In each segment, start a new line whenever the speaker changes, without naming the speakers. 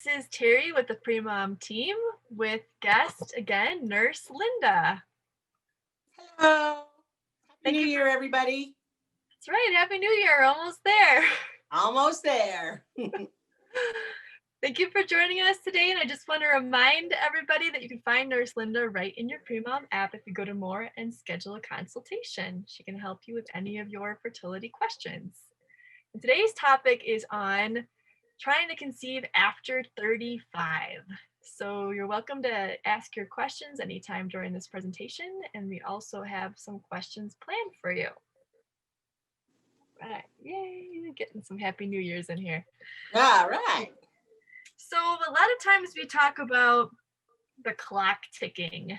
is Terry with the Premom team with guest again, Nurse Linda.
Hello. Happy
Thank
New
you
Year, everybody.
That's right. Happy New Year. Almost there.
Almost there.
Thank you for joining us today. And I just want to remind everybody that you can find Nurse Linda right in your Premom app if you go to more and schedule a consultation. She can help you with any of your fertility questions. And today's topic is on trying to conceive after 35. So you're welcome to ask your questions anytime during this presentation, and we also have some questions planned for you. Right, yay, getting some Happy New Year's in here.
All right.
So a lot of times we talk about the clock ticking.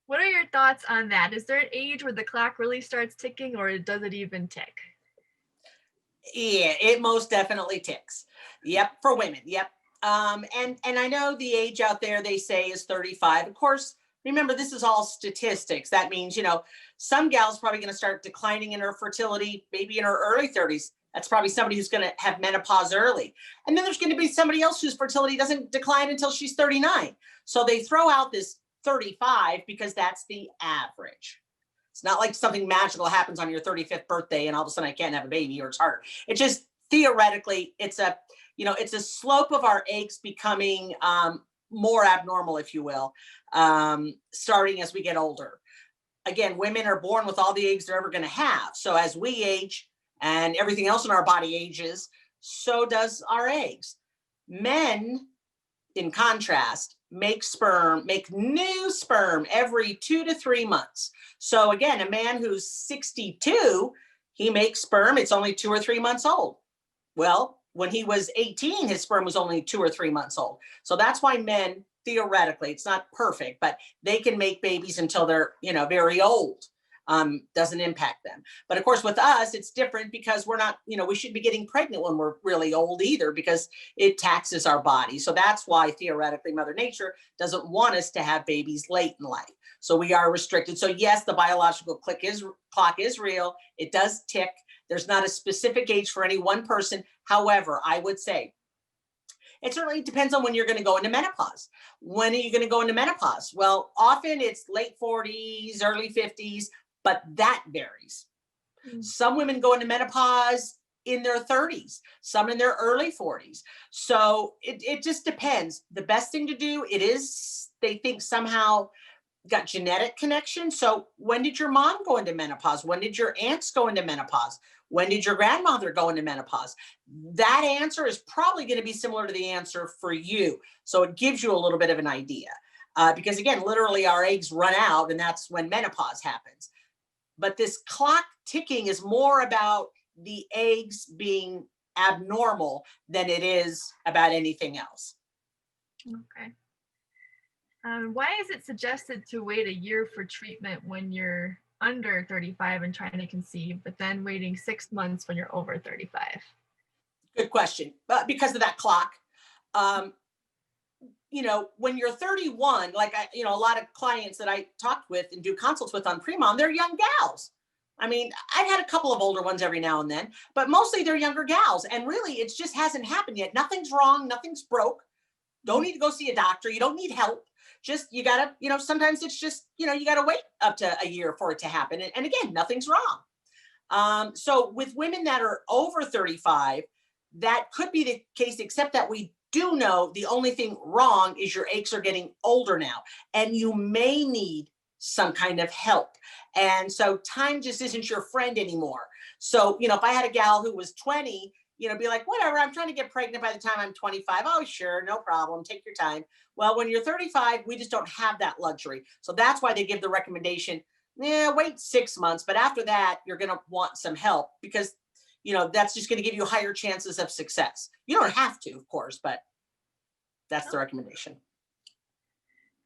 What are your thoughts on that? Is there an age where the clock really starts ticking, or does it even tick?
Yeah, it most definitely ticks. Yep, for women. Yep. And I know the age out there they say is 35. Of course, remember this is all statistics. That means, some gal's probably going to start declining in her fertility, maybe in her early 30s. That's probably somebody who's going to have menopause early. And then there's going to be somebody else whose fertility doesn't decline until she's 39. So they throw out this 35 because that's the average. It's not like something magical happens on your 35th birthday and all of a sudden I can't have a baby or it's harder. It's just theoretically, it's a slope of our eggs becoming more abnormal, if you will, starting as we get older. Again, women are born with all the eggs they're ever going to have. So as we age and everything else in our body ages, so does our eggs. Men, in contrast, make new sperm every 2 to 3 months. So again, a man who's 62, he makes sperm, it's only 2 or 3 months old. Well, when he was 18, his sperm was only 2 or 3 months old. So that's why men, theoretically, it's not perfect, but they can make babies until they're, very old. Doesn't impact them. But of course, with us, it's different because we're not, we shouldn't be getting pregnant when we're really old either because it taxes our body. So that's why theoretically Mother Nature doesn't want us to have babies late in life. So we are restricted. So yes, the biological clock is real. It does tick. There's not a specific age for any one person. However, I would say it certainly depends on when you're going to go into menopause. When are you going to go into menopause? Well, often it's late 40s, early 50s, but that varies. Some women go into menopause in their 30s, some in their early 40s. So it just depends. The best thing to do, they think somehow got genetic connection. So when did your mom go into menopause? When did your aunts go into menopause? When did your grandmother go into menopause? That answer is probably going to be similar to the answer for you. So it gives you a little bit of an idea. Because again, literally our eggs run out and that's when menopause happens. But this clock ticking is more about the eggs being abnormal than it is about anything else.
Okay. Why is it suggested to wait a year for treatment when you're under 35 and trying to conceive, but then waiting 6 months when you're over 35?
Good question. Because of that clock. When you're 31, like a lot of clients that I talked with and do consults with on Premom, they're young gals. I mean, I've had a couple of older ones every now and then, but mostly they're younger gals. And really, it just hasn't happened yet. Nothing's wrong. Nothing's broke. Don't need to go see a doctor. You don't need help. Just, you gotta, sometimes it's just, you gotta wait up to a year for it to happen. And again, nothing's wrong. So with women that are over 35, that could be the case, except that we do know the only thing wrong is your eggs are getting older now, and you may need some kind of help. And so time just isn't your friend anymore. So, if I had a gal who was 20, be like, whatever, I'm trying to get pregnant by the time I'm 25. Oh, sure, no problem. Take your time. Well, when you're 35, we just don't have that luxury. So that's why they give the recommendation, wait 6 months. But after that, you're going to want some help because, that's just going to give you higher chances of success. You don't have to, of course, but that's the recommendation.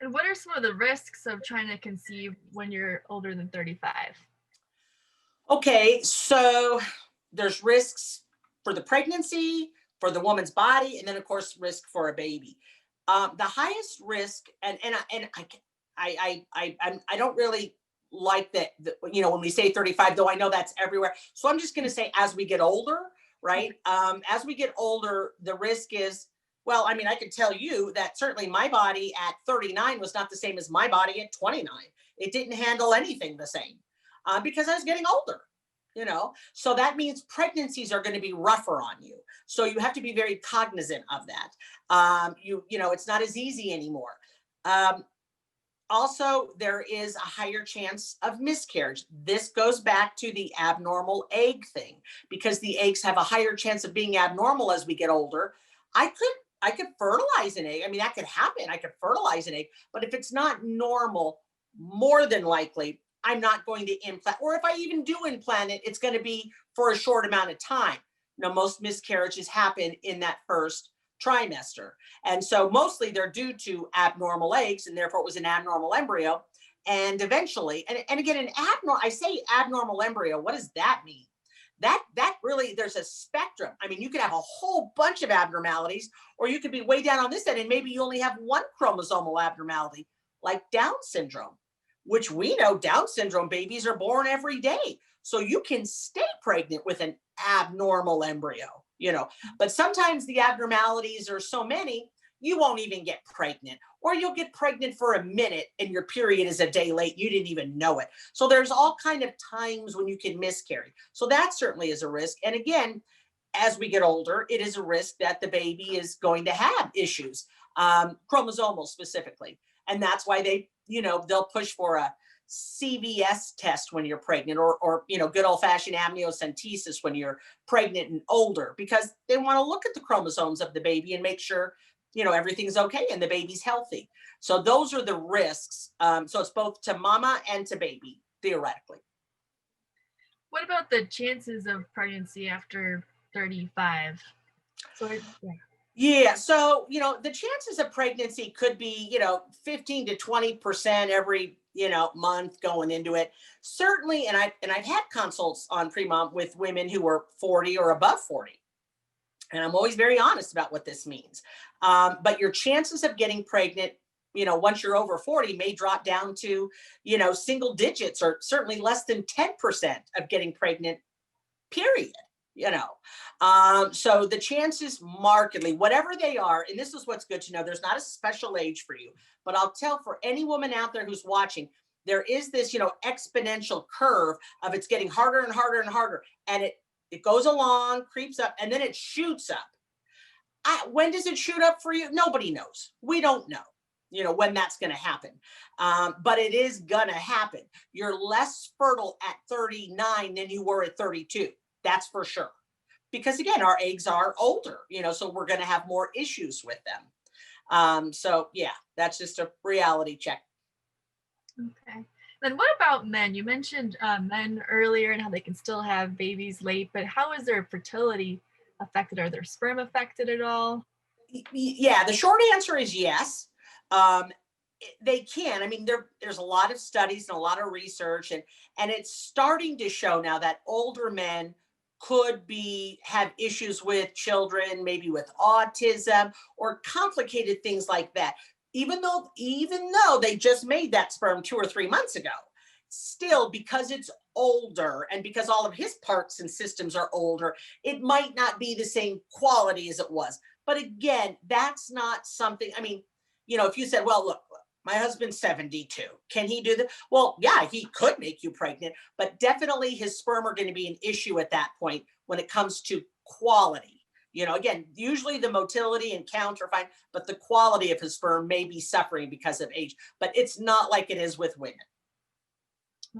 And what are some of the risks of trying to conceive when you're older than 35?
Okay, so there's risks for the pregnancy, for the woman's body, and then of course risk for a baby. The highest risk, and I don't really like that. When we say 35, though I know that's everywhere. So I'm just going to say as we get older, right? As we get older, the risk is Well, I mean, I can tell you that certainly my body at 39 was not the same as my body at 29. It didn't handle anything the same because I was getting older, you know. So that means pregnancies are going to be rougher on you. So you have to be very cognizant of that. You know, it's not as easy anymore. Um, Also, there is a higher chance of miscarriage. This goes back to the abnormal egg thing because the eggs have a higher chance of being abnormal as we get older. I could fertilize an egg. I mean, that could happen. I could fertilize an egg, but if it's not normal, more than likely I'm not going to implant. Or if I even do implant it, it's going to be for a short amount of time. Now, most miscarriages happen in that first trimester. And so mostly they're due to abnormal eggs, and therefore it was an abnormal embryo. And eventually, and again, I say abnormal embryo, what does that mean? That really, there's a spectrum. I mean, you could have a whole bunch of abnormalities, or you could be way down on this end and maybe you only have one chromosomal abnormality, like Down syndrome, which we know Down syndrome babies are born every day. So you can stay pregnant with an abnormal embryo, you know, but sometimes the abnormalities are so many, you won't even get pregnant, or you'll get pregnant for a minute and your period is a day late. You didn't even know it. So there's all kind of times when you can miscarry. So that certainly is a risk. And again, as we get older, it is a risk that the baby is going to have issues, chromosomal specifically. And that's why they, you know, they'll push for a CVS test when you're pregnant, or you know, good old fashioned amniocentesis when you're pregnant and older, because they want to look at the chromosomes of the baby and make sure, you know, everything's okay and the baby's healthy. So those are the risks. So it's both to mama and to baby, theoretically.
What about the chances of pregnancy after 35? So yeah.
Yeah. So, you know, the chances of pregnancy could be, you know, 15 to 20% every, you know, month going into it. Certainly, and I've had consults on Premom with women who were 40 or above 40. And I'm always very honest about what this means. But your chances of getting pregnant, you know, once you're over 40 may drop down to, you know, single digits, or certainly less than 10% of getting pregnant, period. You know, so the chances markedly, whatever they are, and this is what's good to know, there's not a special age for you, but I'll tell for any woman out there who's watching, there is this, you know, exponential curve of it's getting harder and harder and harder. And it goes along, creeps up, and then it shoots up. When does it shoot up for you? Nobody knows. We don't know, you know, when that's going to happen. But it is going to happen. You're less fertile at 39 than you were at 32. That's for sure. Because again, our eggs are older, you know, so we're going to have more issues with them. So yeah, that's just a reality check.
Okay. Then what about men? You mentioned men earlier and how they can still have babies late, but how is their fertility affected? Are their sperm affected at all?
Yeah, the short answer is yes. Um, they can. I mean, there's a lot of studies and a lot of research, and it's starting to show now that older men could have issues with children, maybe with autism or complicated things like that. Even though they just made that sperm 2 or 3 months ago, still, because it's older and because all of his parts and systems are older, it might not be the same quality as it was. But again, that's not something, I mean, you know, if you said, well, look, my husband's 72. Can he do that? Well, yeah, he could make you pregnant, but definitely his sperm are going to be an issue at that point when it comes to quality. You know, again, usually the motility and count are fine, but the quality of his sperm may be suffering because of age. But it's not like it is with women.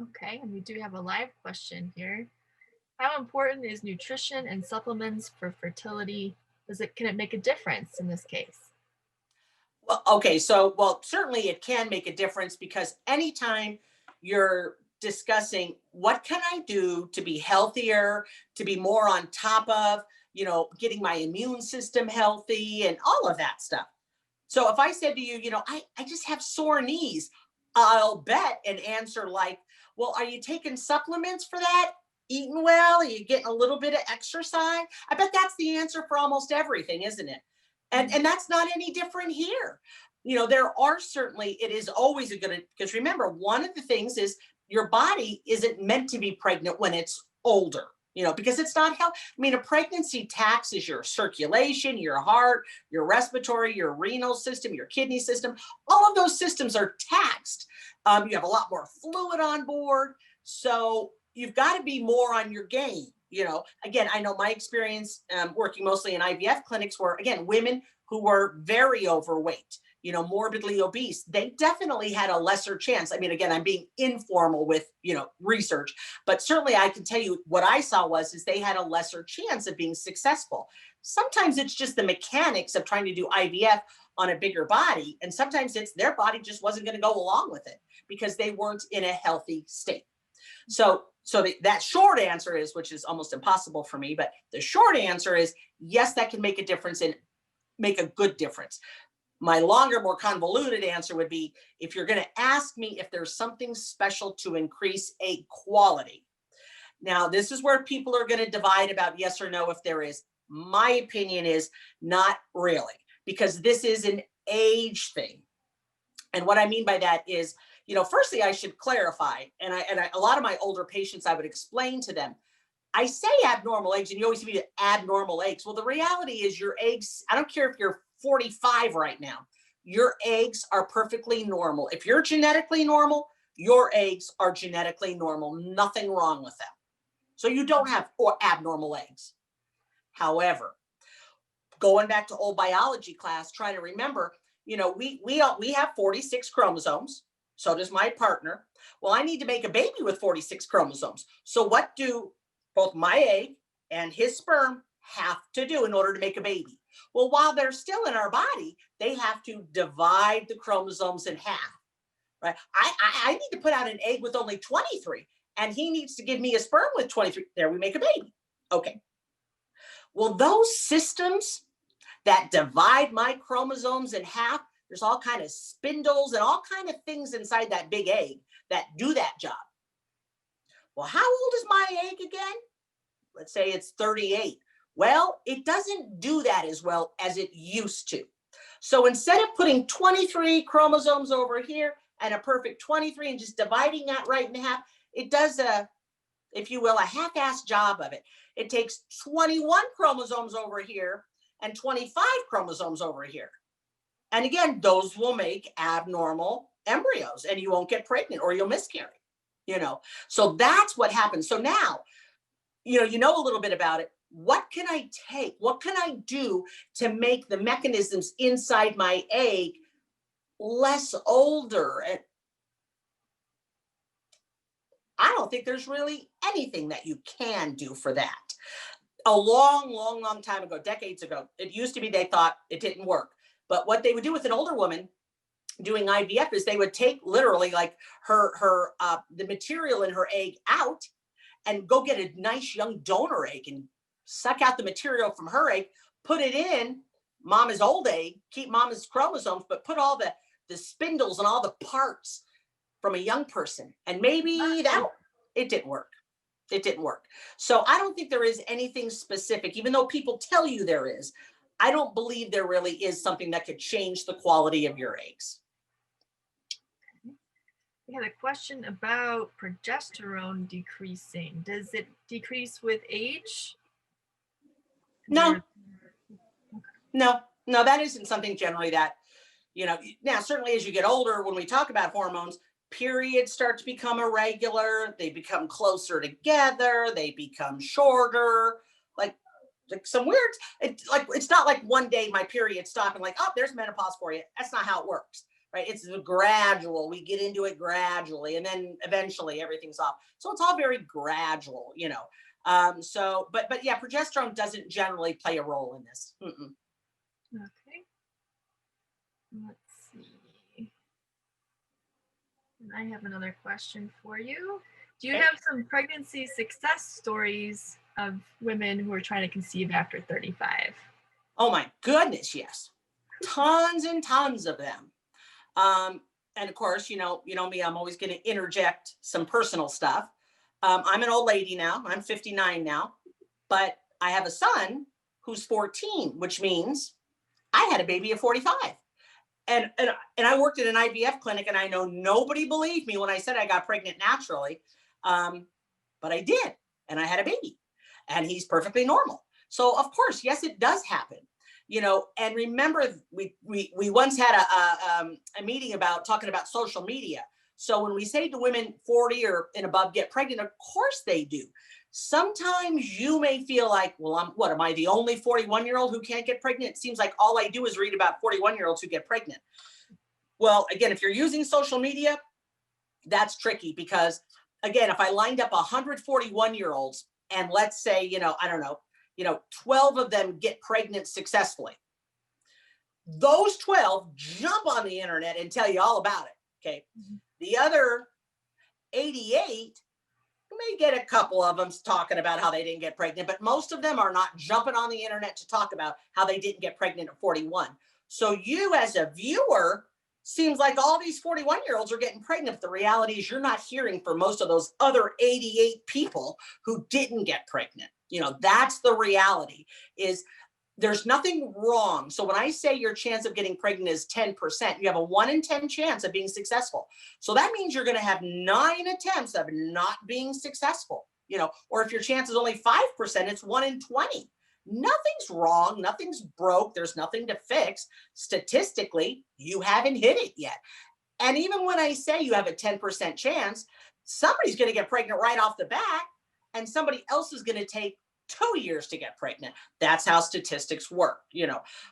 Okay, and we do have a live question here. How important is nutrition and supplements for fertility? Can it make a difference in this case?
Well, okay, so well, certainly it can make a difference because anytime you're discussing what can I do to be healthier, to be more on top of, you know, getting my immune system healthy and all of that stuff. So if I said to you, you know, I just have sore knees, I'll bet an answer like, well, are you taking supplements for that? Eating well? Are you getting a little bit of exercise? I bet that's the answer for almost everything, isn't it? And that's not any different here. You know, there are certainly, it is always a good, because remember, one of the things is your body isn't meant to be pregnant when it's older. because it's not health. I mean, a pregnancy taxes your circulation, your heart, your respiratory, your renal system, your kidney system. All of those systems are taxed. You have a lot more fluid on board. So you've got to be more on your game. Again, I know my experience working mostly in IVF clinics were, again, women who were very overweight, morbidly obese, they definitely had a lesser chance. I mean, again, I'm being informal with, research, but certainly I can tell you what I saw is they had a lesser chance of being successful. Sometimes it's just the mechanics of trying to do IVF on a bigger body. And sometimes it's their body just wasn't going to go along with it because they weren't in a healthy state. So that short answer is, which is almost impossible for me, but the short answer is yes, that can make a difference and make a good difference. My longer, more convoluted answer would be, if you're going to ask me if there's something special to increase egg quality. Now, this is where people are going to divide about yes or no if there is. My opinion is not really, because this is an age thing. And what I mean by that is, firstly, I should clarify, and a lot of my older patients, I would explain to them, I say abnormal eggs, and you always see abnormal eggs. Well, the reality is your eggs, I don't care if you're 45 right now, your eggs are perfectly normal. If you're genetically normal, your eggs are genetically normal. Nothing wrong with them. So you don't have abnormal eggs. However, going back to old biology class, trying to remember, we have 46 chromosomes. So does my partner. Well, I need to make a baby with 46 chromosomes. So what do both my egg and his sperm have to do in order to make a baby? Well, while they're still in our body, they have to divide the chromosomes in half, right? I need to put out an egg with only 23, and he needs to give me a sperm with 23. There we make a baby. Okay. Well, those systems that divide my chromosomes in half, there's all kind of spindles and all kind of things inside that big egg that do that job. Well, how old is my egg again? Let's say it's 38. Well, it doesn't do that as well as it used to. So instead of putting 23 chromosomes over here and a perfect 23 and just dividing that right in half, it does if you will, a half-assed job of it. It takes 21 chromosomes over here and 25 chromosomes over here. And again, those will make abnormal embryos and you won't get pregnant or you'll miscarry, So that's what happens. So now, you know a little bit about it. What can I take? What can I do to make the mechanisms inside my egg less older? And I don't think there's really anything that you can do for that. A long time ago, decades ago, it used to be they thought it didn't work. But what they would do with an older woman doing IVF is they would take literally like the material in her egg out and go get a nice young donor egg and suck out the material from her egg, put it in mama's old egg, keep mama's chromosomes, but put all the spindles and all the parts from a young person. And maybe it didn't work. It didn't work. So I don't think there is anything specific, even though people tell you there is. I don't believe there really is something that could change the quality of your eggs.
We had a question about progesterone decreasing. Does it decrease with age?
No, that isn't something generally that, now certainly as you get older, when we talk about hormones, periods start to become irregular, they become closer together, they become shorter, like some weird, it's not like one day my period stopped and like, oh, there's menopause for you. That's not how it works, right? It's gradual. We get into it gradually and then eventually everything's off. So it's all very gradual, but yeah, progesterone doesn't generally play a role in this. Mm-mm.
Okay. Let's see. And I have another question for you. Do you have some pregnancy success stories of women who are trying to conceive after 35?
Oh my goodness, yes. Tons and tons of them. And of course, you know me, I'm always going to interject some personal stuff. I'm an old lady now. I'm 59 now, but I have a son who's 14, which means I had a baby at 45. And I worked at an IVF clinic, and I know nobody believed me when I said I got pregnant naturally. But I did, and I had a baby. and he's perfectly normal. So of course, yes, it does happen. And remember, we once had a meeting about talking about social media. So when we say to women 40 or and above get pregnant, of course they do. Sometimes you may feel like, well, am I the only 41-year-old who can't get pregnant? It seems like all I do is read about 41-year-olds who get pregnant. Well, again, if you're using social media, that's tricky because, again, if I lined up 141-year-olds and let's say, I don't know, 12 of them get pregnant successfully, those 12 jump on the internet and tell you all about it. Okay. The other 88, you may get a couple of them talking about how they didn't get pregnant, but most of them are not jumping on the internet to talk about how they didn't get pregnant at 41. So you as a viewer, seems like all these 41-year-olds are getting pregnant. But the reality is you're not hearing from most of those other 88 people who didn't get pregnant. That's the reality, is there's nothing wrong. So when I say your chance of getting pregnant is 10%, you have a 1 in 10 chance of being successful. So that means you're going to have 9 attempts of not being successful, or if your chance is only 5%, it's 1 in 20. Nothing's wrong. Nothing's broke. There's nothing to fix. Statistically, you haven't hit it yet. And even when I say you have a 10% chance, somebody's going to get pregnant right off the bat, and somebody else is going to take 2 years to get pregnant. That's how statistics work,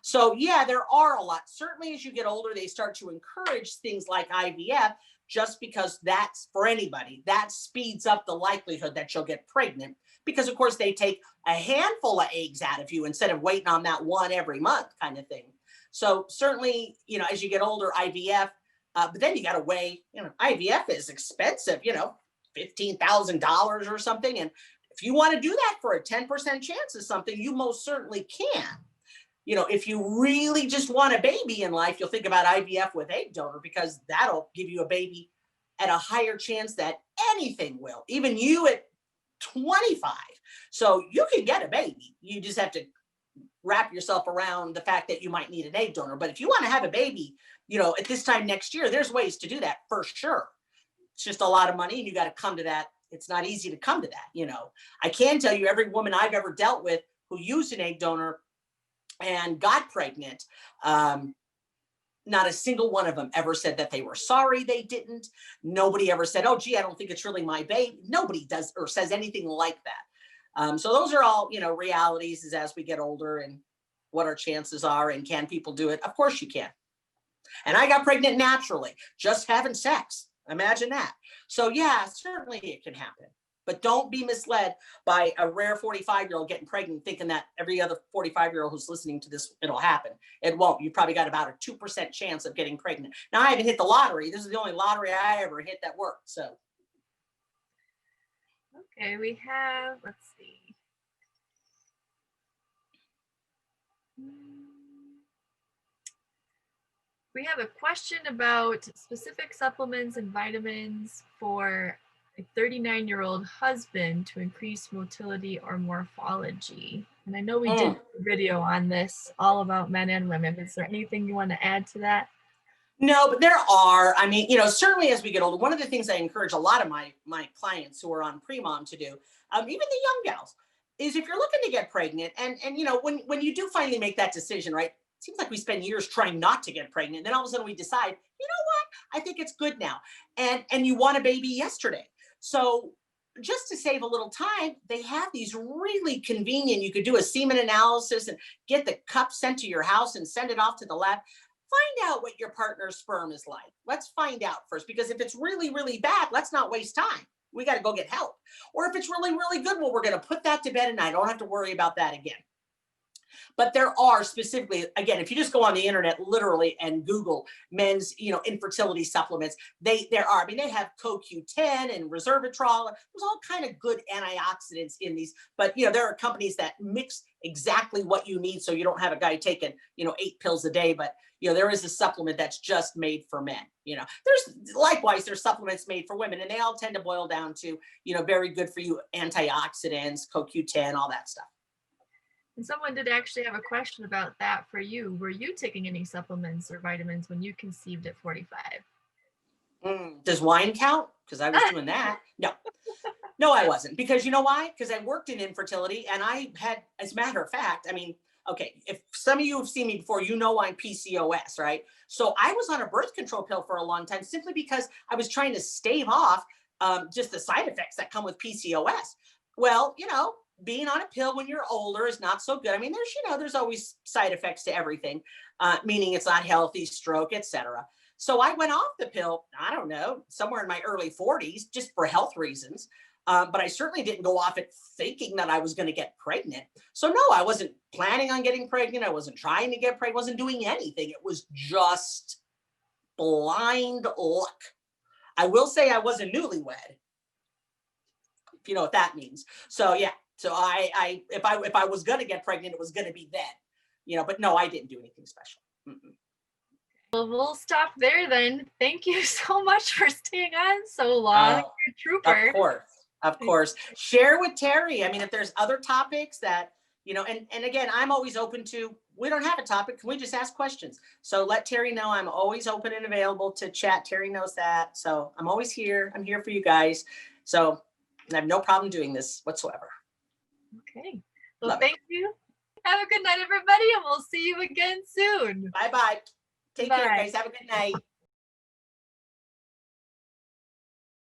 So yeah, there are a lot. Certainly as you get older, they start to encourage things like IVF, just because that's for anybody. That speeds up the likelihood that you'll get pregnant, because of course they take a handful of eggs out of you instead of waiting on that one every month kind of thing. So certainly, as you get older, IVF, but then you got to weigh, IVF is expensive, $15,000 or something. And if you want to do that for a 10% chance of something, you most certainly can. If you really just want a baby in life, you'll think about IVF with egg donor, because that'll give you a baby at a higher chance that anything will, even you at 25. So you can get a baby. You just have to wrap yourself around the fact that you might need an egg donor. But if you want to have a baby, at this time next year, there's ways to do that for sure. It's just a lot of money, and you got to come to that. It's not easy to come to that. I can tell you, every woman I've ever dealt with who used an egg donor and got pregnant, not a single one of them ever said that they were sorry they didn't. Nobody ever said, oh, gee, I don't think it's really my baby. Nobody does or says anything like that. So those are all, realities is as we get older, and what our chances are, and can people do it? Of course you can. And I got pregnant naturally, just having sex. Imagine that. So yeah, certainly it can happen. But don't be misled by a rare 45-year-old getting pregnant thinking that every other 45-year-old who's listening to this, it'll happen. It won't. You probably got about a 2% chance of getting pregnant. Now, I haven't hit the lottery. This is the only lottery I ever hit that worked. So.
Okay, we have, let's see. We have a question about specific supplements and vitamins for a 39-year-old husband to increase motility or morphology. And I know we did a video on this, all about men and women. Is there anything you want to add to that?
No, but there are. I mean, certainly as we get older, one of the things I encourage a lot of my clients who are on Premom to do, even the young gals, is if you're looking to get pregnant, and when you do finally make that decision, right? It seems like we spend years trying not to get pregnant. Then all of a sudden we decide, you know what? I think it's good now. And you want a baby yesterday. So just to save a little time, they have these really convenient, you could do a semen analysis and get the cup sent to your house and send it off to the lab. Find out what your partner's sperm is like. Let's find out first, because if it's really, really bad, let's not waste time. We got to go get help. Or if it's really, really good, well, we're going to put that to bed and I don't have to worry about that again. But there are specifically, again, if you just go on the internet literally and Google men's, infertility supplements, there are. I mean, they have CoQ10 and resveratrol. There's all kind of good antioxidants in these. But there are companies that mix exactly what you need, so you don't have a guy taking 8 pills a day. But there is a supplement that's just made for men. There's supplements made for women, and they all tend to boil down to very good for you antioxidants, CoQ10, all that stuff.
And someone did actually have a question about that for you. Were you taking any supplements or vitamins when you conceived at 45?
Does wine count? Because I was doing that. No. No, I wasn't, because you know why? Because I worked in infertility, and I had, as a matter of fact, I mean, okay, if some of you have seen me before, you know I'm PCOS, right? So I was on a birth control pill for a long time simply because I was trying to stave off just the side effects that come with PCOS. Well, being on a pill when you're older is not so good. I mean, there's always side effects to everything, meaning it's not healthy, stroke, etc. So I went off the pill, I don't know, somewhere in my early 40s, just for health reasons. But I certainly didn't go off it thinking that I was going to get pregnant. So no, I wasn't planning on getting pregnant. I wasn't trying to get pregnant. Wasn't doing anything. It was just blind luck. I will say I was a newlywed, if you know what that means. So yeah. So if I was going to get pregnant, it was going to be then, but no, I didn't do anything special. Mm-mm.
Well, we'll stop there then. Thank you so much for staying on so long. You're a trooper.
Of course. Of course. Share with Terry. I mean, if there's other topics that, and again, I'm always open to, we don't have a topic. Can we just ask questions? So let Terry know I'm always open and available to chat. Terry knows that. So I'm always here. I'm here for you guys. So I have no problem doing this whatsoever.
Okay. Well, thank you. Have a good night, everybody, and we'll see you again soon.
Bye-bye. Take care, guys. Have a good night.